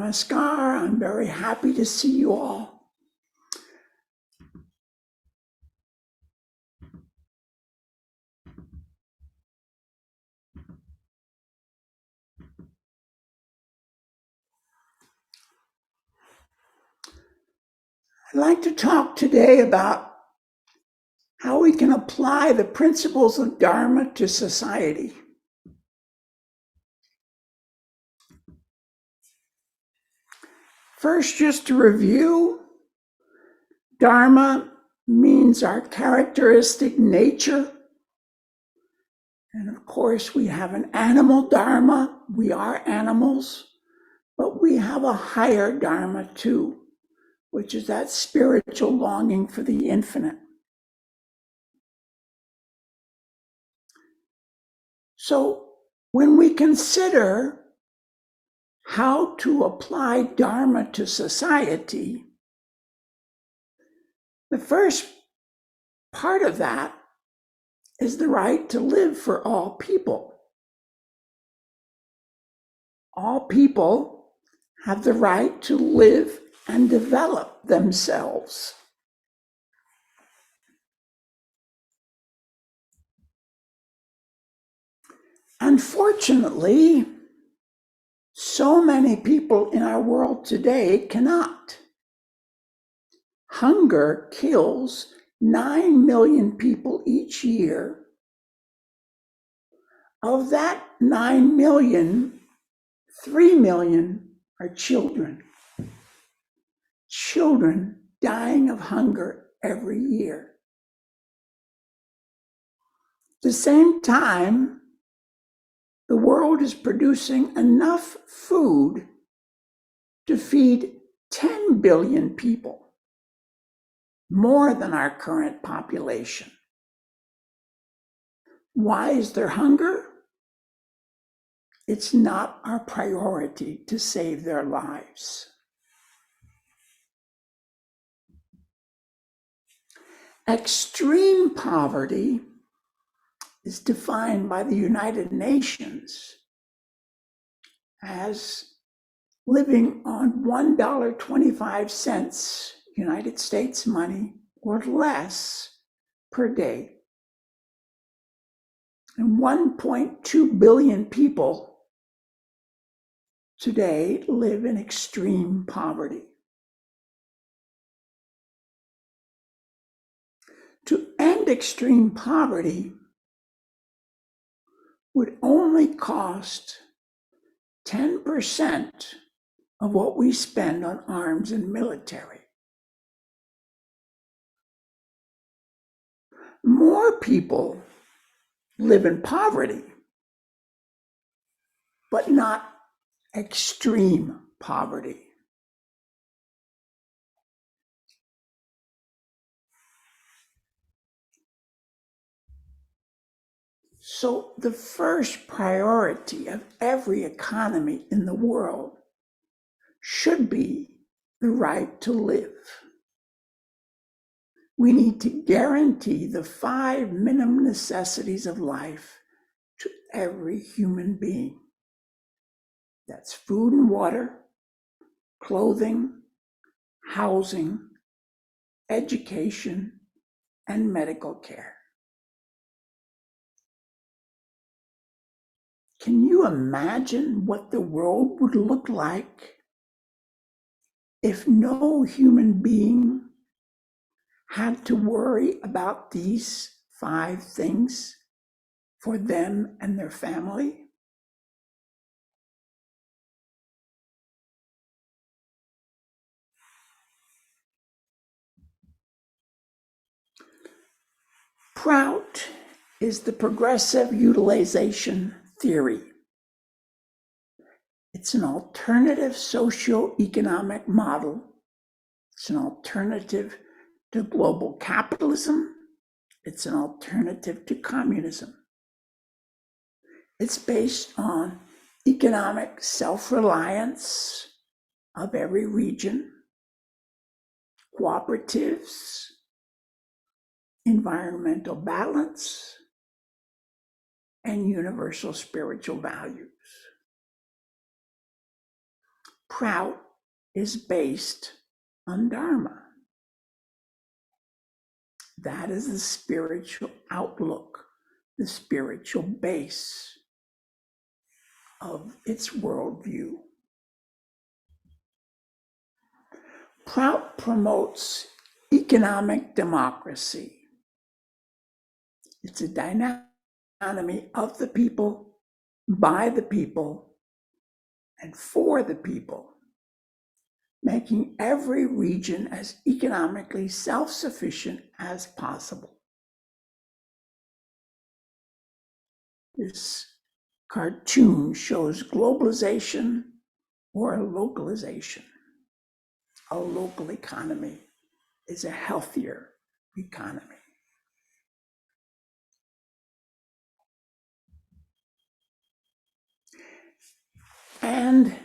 Namaskar. I'm very happy to see you all. I'd like to talk today about how we can apply the principles of Dharma to society. First, just to review, Dharma means our characteristic nature. And of course, we have an animal Dharma. We are animals, but we have a higher Dharma too, which is that spiritual longing for the infinite. So when we consider how to apply Dharma to society, the first part of that is the right to live for all people. All people have the right to live and develop themselves. Unfortunately, so many people in our world today cannot. Hunger kills 9 million people each year. Of that 9 million, 3 million are children. Children dying of hunger every year. At the same time, the world is producing enough food to feed 10 billion people, more than our current population. Why is there hunger? It's not our priority to save their lives. Extreme poverty is defined by the United Nations as living on $1.25 United States money or less per day. And 1.2 billion people today live in extreme poverty. To end extreme poverty would only cost 10% of what we spend on arms and military. More people live in poverty, but not extreme poverty. So the first priority of every economy in the world should be the right to live. We need to guarantee the 5 minimum necessities of life to every human being. That's food and water, clothing, housing, education, and medical care. Can you imagine what the world would look like if no human being had to worry about these 5 things for them and their family? Prout is the progressive utilization theory. It's an alternative socio-economic model. It's an alternative to global capitalism. It's an alternative to communism. It's based on economic self-reliance of every region, cooperatives, environmental balance, and universal spiritual values. Prout is based on Dharma. That is the spiritual outlook, the spiritual base of its worldview. Prout promotes economic democracy. It's a dichotomy of the people, by the people, and for the people, making every region as economically self-sufficient as possible. This cartoon shows globalization or localization. A local economy is a healthier economy. And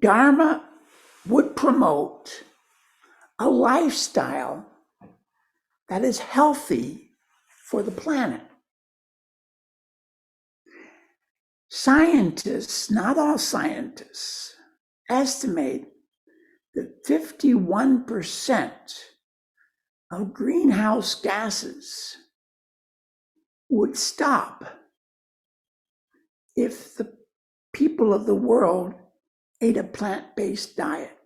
Dharma would promote a lifestyle that is healthy for the planet. Scientists, not all scientists, estimate that 51% of greenhouse gases would stop if the people of the world ate a plant-based diet.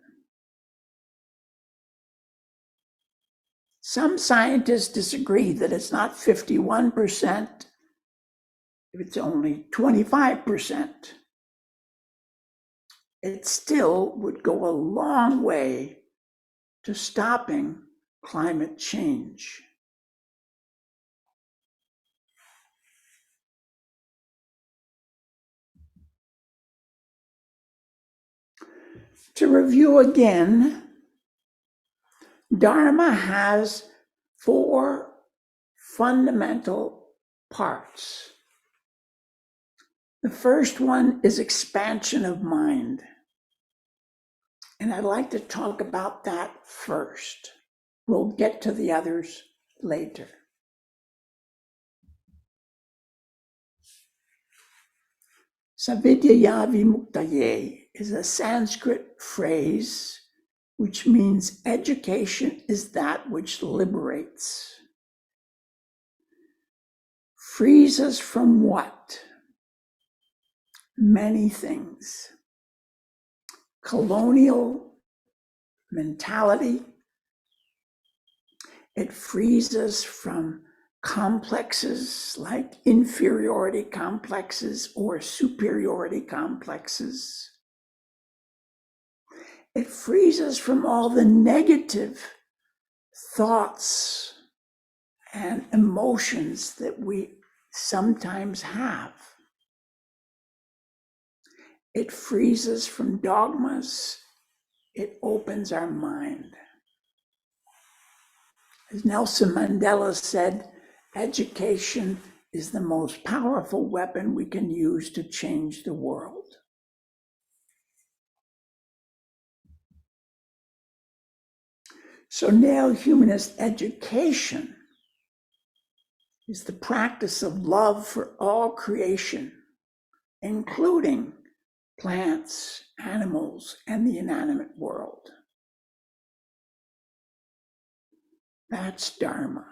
Some scientists disagree that it's not 51%, if it's only 25%. It still would go a long way to stopping climate change. To review again, Dharma has 4 fundamental parts. The first one is expansion of mind. And I'd like to talk about that first. We'll get to the others later. Savidyaya vimuktaye is a Sanskrit phrase which means education is that which liberates. Frees us from what? Many things. Colonial mentality. It frees us from complexes like inferiority complexes or superiority complexes. It frees us from all the negative thoughts and emotions that we sometimes have. It frees us from dogmas. It opens our mind. As Nelson Mandela said, education is the most powerful weapon we can use to change the world. So neo-humanist education is the practice of love for all creation, including plants, animals, and the inanimate world. That's Dharma.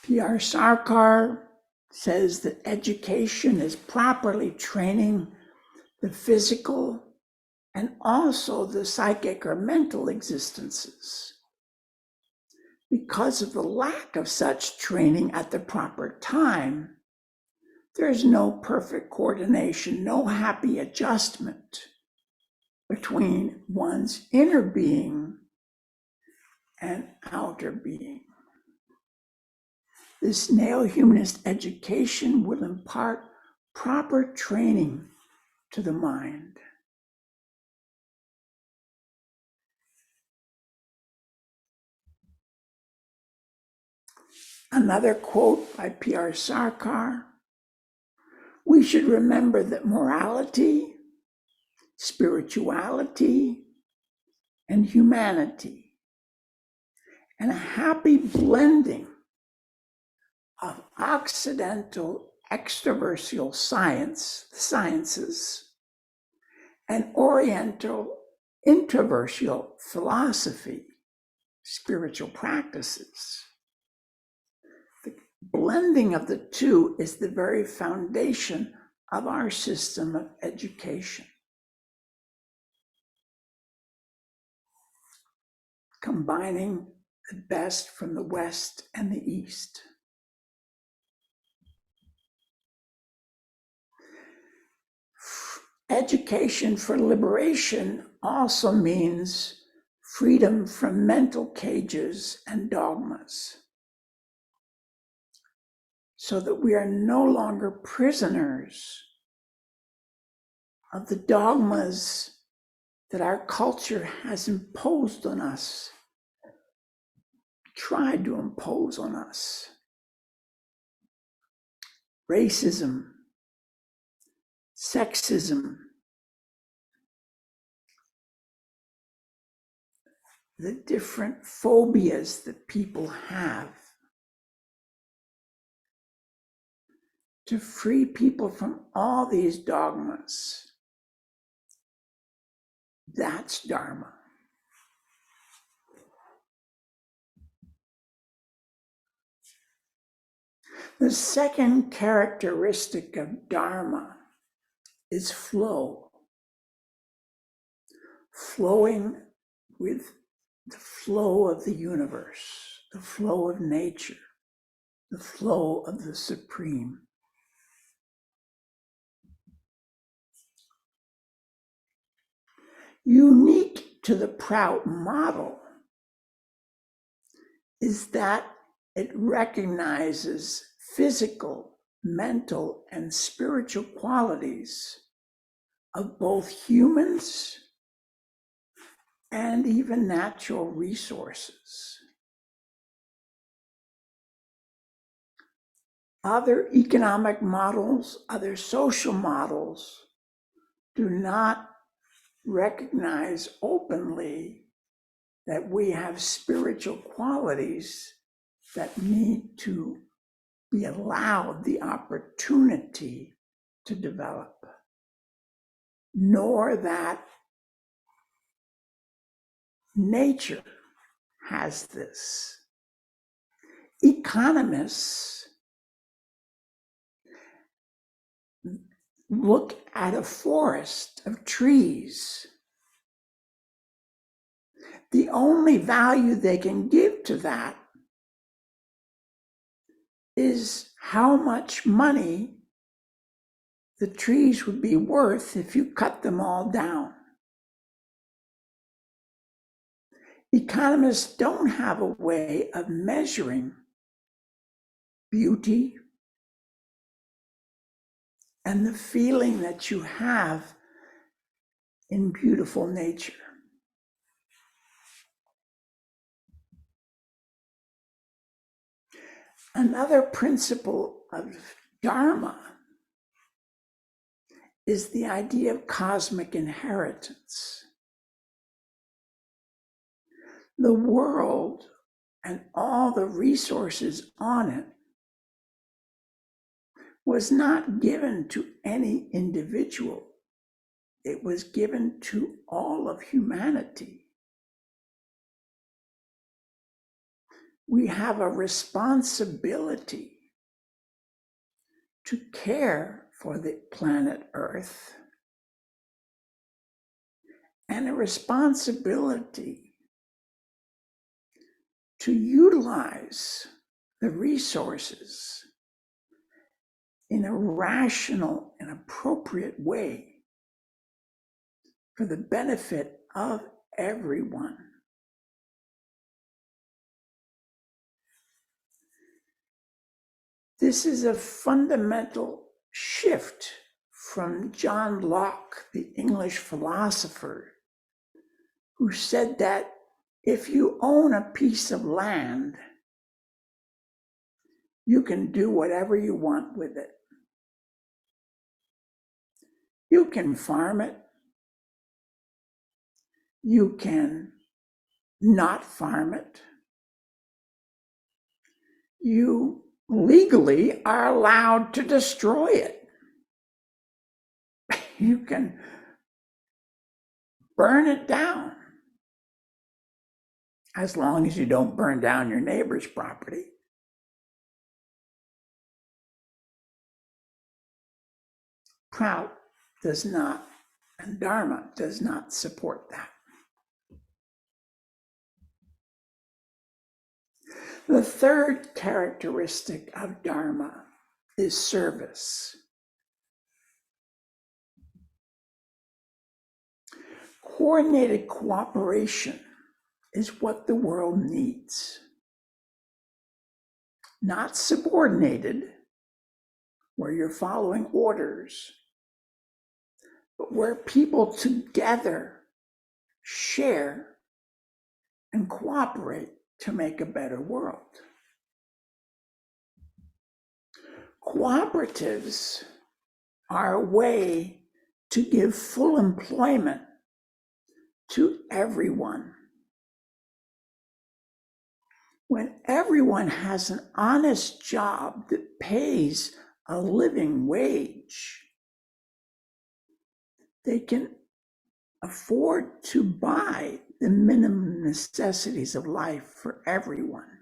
P.R. Sarkar says that education is properly training the physical and also the psychic or mental existences. Because of the lack of such training at the proper time, there's no perfect coordination, no happy adjustment between one's inner being and outer being. This neo-humanist education will impart proper training to the mind. Another quote by P.R. Sarkar: we should remember that morality, spirituality, and humanity, and a happy blending of Occidental extraversial sciences, and Oriental introversial philosophy, spiritual practices. The blending of the two is the very foundation of our system of education, combining the best from the West and the East. Education for liberation also means freedom from mental cages and dogmas, so that we are no longer prisoners of the dogmas that our culture has imposed on us, tried to impose on us. Racism, sexism, the different phobias that people have. To free people from all these dogmas, that's Dharma. The second characteristic of Dharma is flow. Flowing with the flow of the universe, the flow of nature, the flow of the Supreme. Unique to the Prout model is that it recognizes physical, mental, and spiritual qualities of both humans and even natural resources. Other economic models, other social models do not recognize openly that we have spiritual qualities that need to be allowed the opportunity to develop, nor that nature has this. Economists look at a forest of trees. The only value they can give to that is how much money the trees would be worth if you cut them all down. Economists don't have a way of measuring beauty and the feeling that you have in beautiful nature. Another principle of Dharma is the idea of cosmic inheritance. The world and all the resources on it was not given to any individual. It was given to all of humanity. We have a responsibility to care for the planet Earth and a responsibility to utilize the resources in a rational and appropriate way for the benefit of everyone. This is a fundamental shift from John Locke, the English philosopher, who said that if you own a piece of land, you can do whatever you want with it. You can farm it. You can not farm it. You legally are allowed to destroy it. You can burn it down, as long as you don't burn down your neighbor's property. Prout does not, and Dharma does not support that. The third characteristic of Dharma is service. Coordinated cooperation is what the world needs. Not subordinated, where you're following orders, but where people together share and cooperate to make a better world. Cooperatives are a way to give full employment to everyone. When everyone has an honest job that pays a living wage, they can afford to buy the minimum necessities of life for everyone,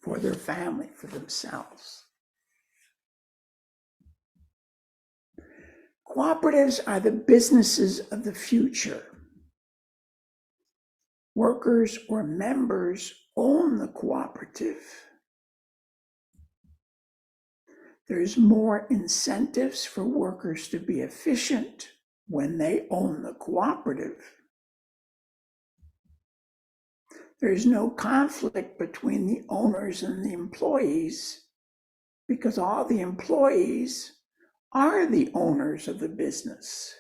for their family, for themselves. Cooperatives are the businesses of the future. Workers or members own the cooperative. There's more incentives for workers to be efficient when they own the cooperative. There's no conflict between the owners and the employees, because all the employees are the owners of the business.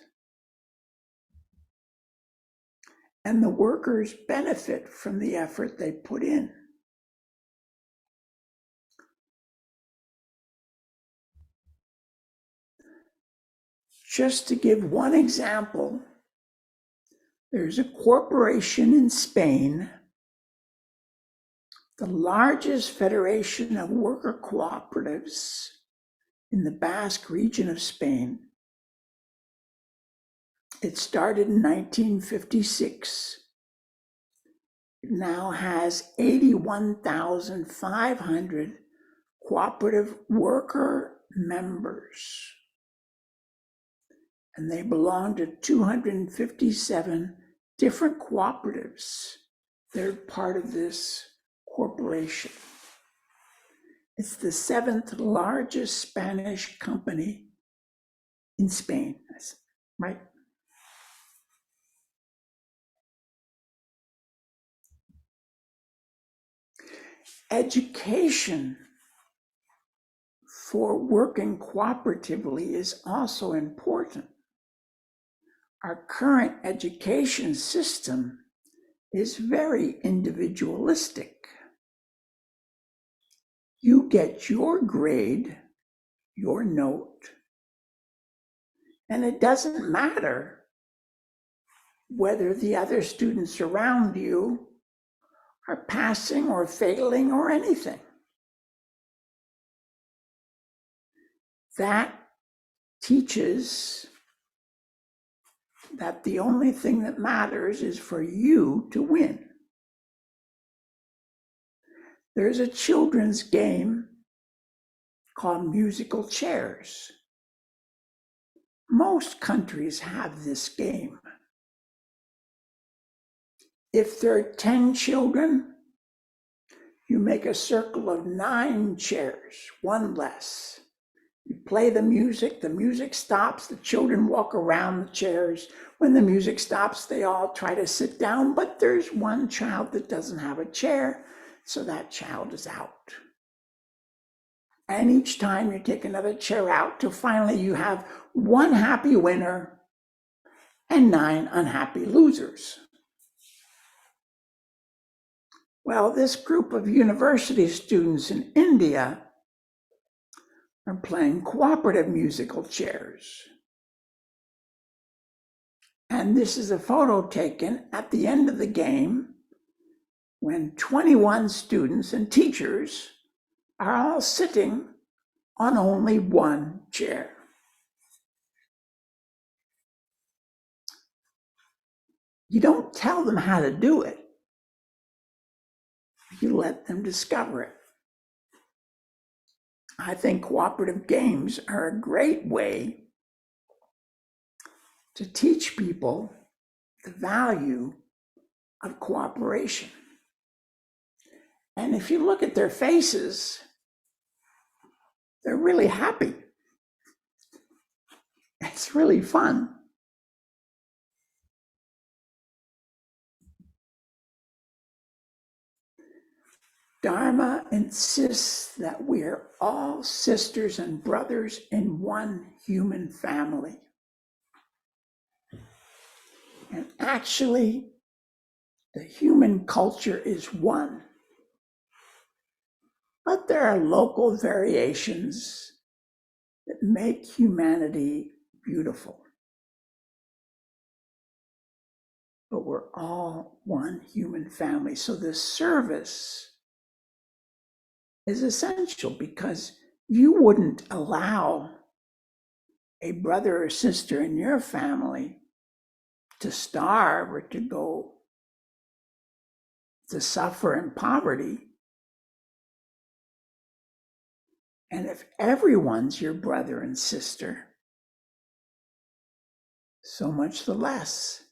And the workers benefit from the effort they put in. Just to give one example, there's a corporation in Spain, the largest federation of worker cooperatives in the Basque region of Spain. It started in 1956. It now has 81,500 cooperative worker members. And they belong to 257 different cooperatives. They're part of this corporation. It's the 7th largest Spanish company in Spain, right? Education for working cooperatively is also important. Our current education system is very individualistic. You get your grade, your note, and it doesn't matter whether the other students around you are passing or failing or anything. That teaches that the only thing that matters is for you to win. There's a children's game called musical chairs. Most countries have this game. If there are 10 children, you make a circle of 9 chairs, one less. You play the music stops, the children walk around the chairs. When the music stops, they all try to sit down, but there's one child that doesn't have a chair, so that child is out. And each time you take another chair out till finally you have 1 happy winner and 9 unhappy losers. Well, this group of university students in India are playing cooperative musical chairs. And this is a photo taken at the end of the game when 21 students and teachers are all sitting on only one chair. You don't tell them how to do it. You let them discover it. I think cooperative games are a great way to teach people the value of cooperation. And if you look at their faces, they're really happy. It's really fun. Dharma insists that we are all sisters and brothers in one human family. And actually, the human culture is one. But there are local variations that make humanity beautiful. But we're all one human family. So this service is essential, because you wouldn't allow a brother or sister in your family to starve or to go to suffer in poverty. And if everyone's your brother and sister, so much the less.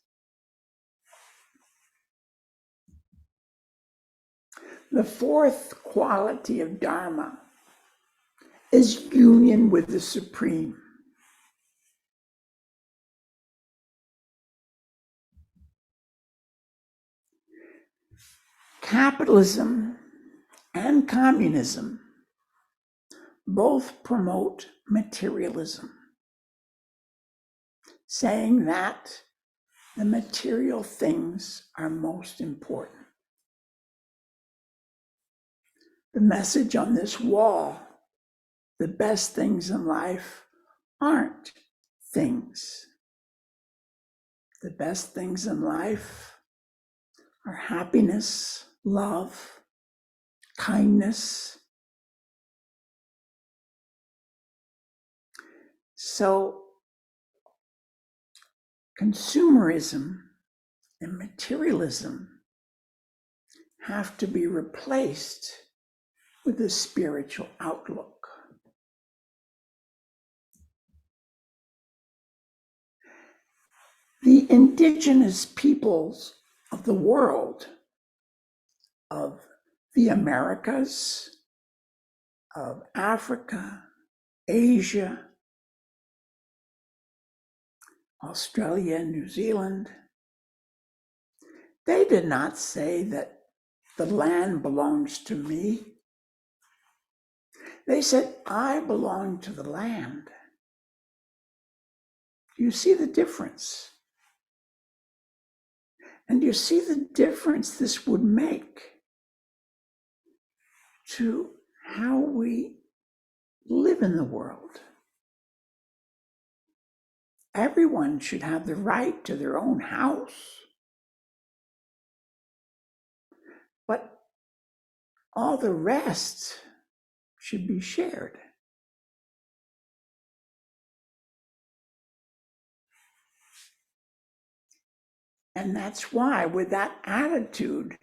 The fourth quality of Dharma is union with the Supreme. Capitalism and communism both promote materialism, saying that the material things are most important. The message on this wall, the best things in life aren't things. The best things in life are happiness, love, kindness. So consumerism and materialism have to be replaced with a spiritual outlook. The indigenous peoples of the world, of the Americas, of Africa, Asia, Australia, and New Zealand, they did not say that the land belongs to me. They said, I belong to the land. You see the difference? And you see the difference this would make to how we live in the world. Everyone should have the right to their own house. But all the rest should be shared. And that's why, with that attitude,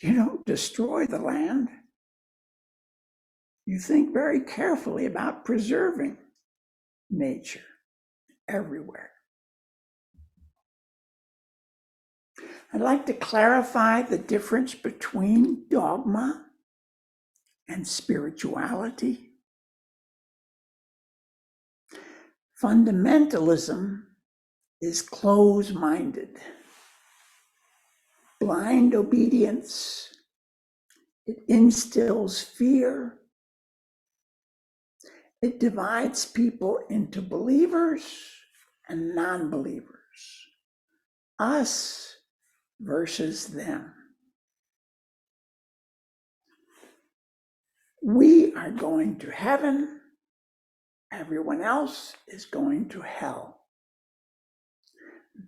you don't destroy the land. You think very carefully about preserving nature everywhere. I'd like to clarify the difference between dogma and spirituality. Fundamentalism is close-minded, blind obedience. It instills fear. It divides people into believers and non-believers, us versus them. We are going to heaven. Everyone else is going to hell.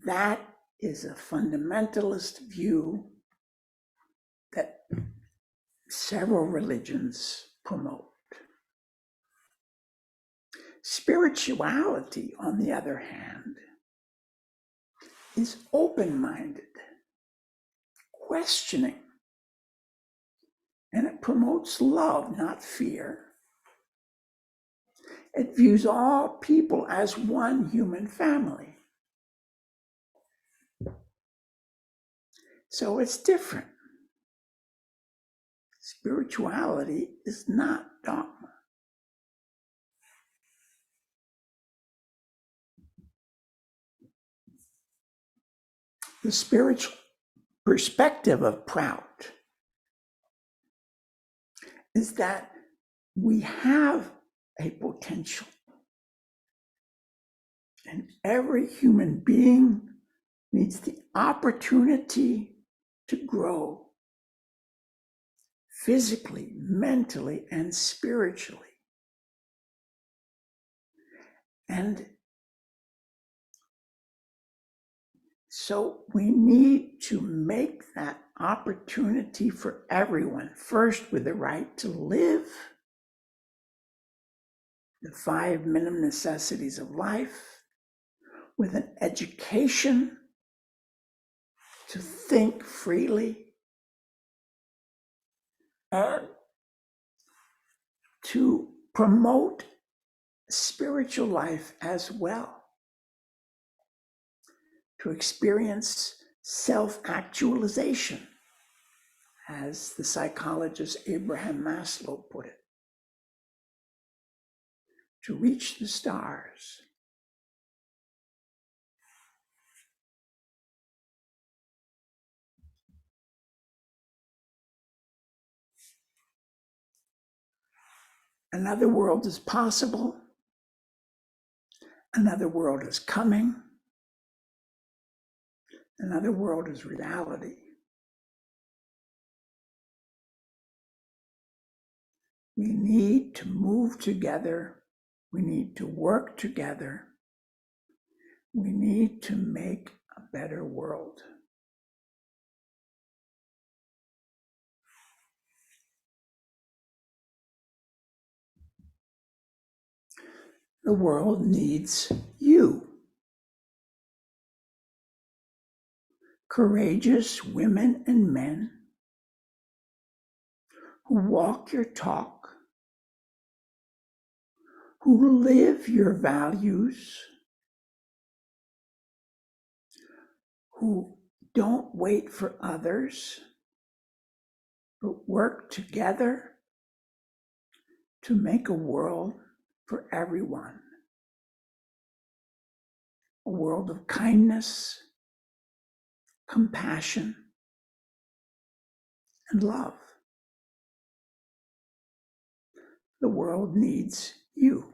That is a fundamentalist view that several religions promote. Spirituality, on the other hand, is open-minded, questioning, and it promotes love, not fear. It views all people as one human family. So it's different. Spirituality is not dogma. The spiritual perspective of Prout is that we have a potential, and every human being needs the opportunity to grow physically, mentally, and spiritually. And so we need to make that opportunity for everyone, first with the right to live, the 5 minimum necessities of life, with an education to think freely, and to promote spiritual life as well, to experience self-actualization, as the psychologist Abraham Maslow put it, to reach the stars. Another world is possible. Another world is coming. Another world is reality. We need to move together. We need to work together. We need to make a better world. The world needs you. Courageous women and men who walk your talk, who live your values, who don't wait for others, but work together to make a world for everyone. A world of kindness, compassion, and love. The world needs you.